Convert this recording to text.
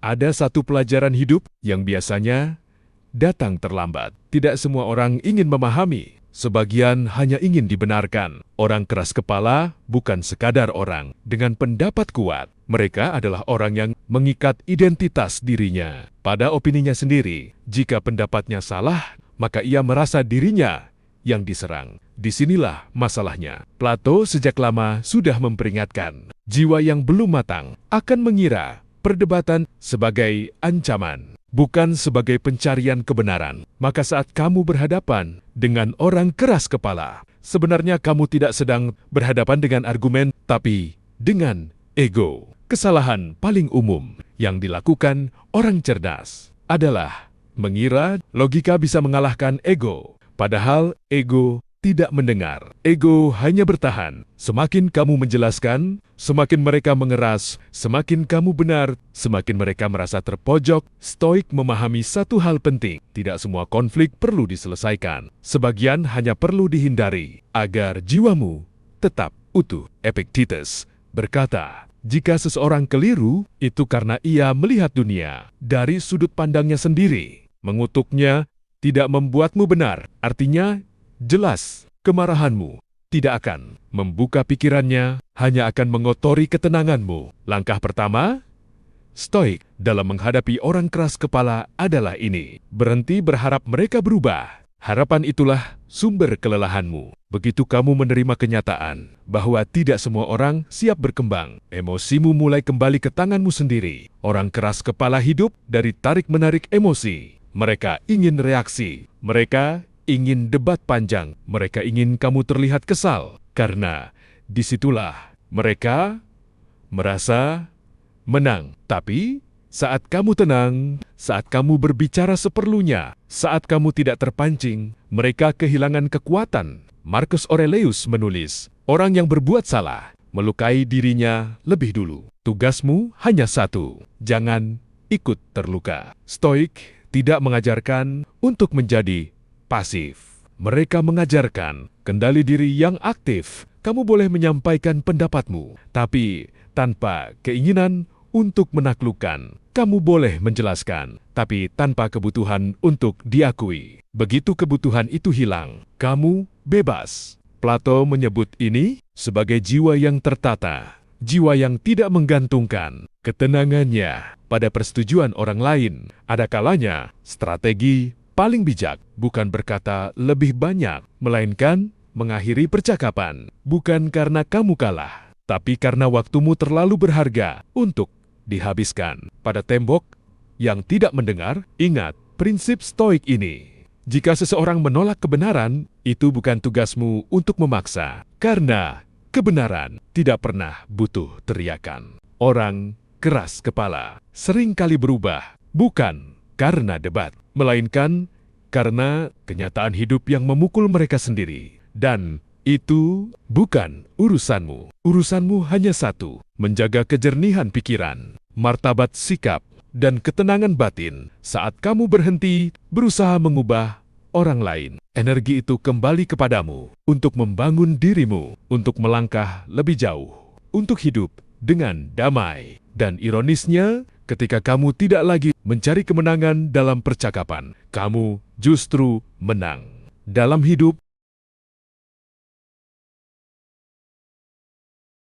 Ada satu pelajaran hidup yang biasanya datang terlambat. Tidak semua orang ingin memahami. Sebagian hanya ingin dibenarkan. Orang keras kepala bukan sekadar orang dengan pendapat kuat. Mereka adalah orang yang mengikat identitas dirinya pada opininya sendiri. Jika pendapatnya salah, maka ia merasa dirinya yang diserang. Disinilah masalahnya. Plato sejak lama sudah memperingatkan, jiwa yang belum matang akan mengira perdebatan sebagai ancaman, bukan sebagai pencarian kebenaran. Maka saat kamu berhadapan dengan orang keras kepala, sebenarnya kamu tidak sedang berhadapan dengan argumen, tapi dengan ego. Kesalahan paling umum yang dilakukan orang cerdas adalah mengira logika bisa mengalahkan ego. Padahal ego tidak mendengar. Ego hanya bertahan. Semakin kamu menjelaskan, semakin mereka mengeras, semakin kamu benar, semakin mereka merasa terpojok. Stoik memahami satu hal penting. Tidak semua konflik perlu diselesaikan. Sebagian hanya perlu dihindari agar jiwamu tetap utuh. Epictetus berkata, jika seseorang keliru, itu karena ia melihat dunia dari sudut pandangnya sendiri. Mengutuknya tidak membuatmu benar, artinya jelas kemarahanmu tidak akan membuka pikirannya, hanya akan mengotori ketenanganmu. Langkah pertama, stoik dalam menghadapi orang keras kepala adalah ini. Berhenti berharap mereka berubah. Harapan itulah sumber kelelahanmu. Begitu kamu menerima kenyataan bahwa tidak semua orang siap berkembang, emosimu mulai kembali ke tanganmu sendiri. Orang keras kepala hidup dari tarik-menarik emosi. Mereka ingin reaksi. Mereka ingin debat panjang. Mereka ingin kamu terlihat kesal. Karena disitulah mereka merasa menang. Tapi saat kamu tenang, saat kamu berbicara seperlunya, saat kamu tidak terpancing, mereka kehilangan kekuatan. Marcus Aurelius menulis, orang yang berbuat salah melukai dirinya lebih dulu. Tugasmu hanya satu, jangan ikut terluka. Stoik tidak mengajarkan untuk menjadi pasif. Mereka mengajarkan kendali diri yang aktif. Kamu boleh menyampaikan pendapatmu, tapi tanpa keinginan untuk menaklukkan. Kamu boleh menjelaskan, tapi tanpa kebutuhan untuk diakui. Begitu kebutuhan itu hilang, kamu bebas. Plato menyebut ini sebagai jiwa yang tertata, jiwa yang tidak menggantungkan ketenangannya pada persetujuan orang lain. Ada kalanya, strategi paling bijak bukan berkata lebih banyak, melainkan mengakhiri percakapan. Bukan karena kamu kalah, tapi karena waktumu terlalu berharga untuk dihabiskan pada tembok yang tidak mendengar. Ingat prinsip stoik ini. Jika seseorang menolak kebenaran, itu bukan tugasmu untuk memaksa. Karena kebenaran tidak pernah butuh teriakan. Orang keras kepala sering kali berubah, bukan karena debat, melainkan karena kenyataan hidup yang memukul mereka sendiri. Dan itu bukan urusanmu. Urusanmu hanya satu, menjaga kejernihan pikiran, martabat sikap, dan ketenangan batin. Saat kamu berhenti berusaha mengubah orang lain, energi itu kembali kepadamu untuk membangun dirimu, untuk melangkah lebih jauh, untuk hidup dengan damai. Dan ironisnya, ketika kamu tidak lagi mencari kemenangan dalam percakapan, kamu justru menang. Dalam hidup,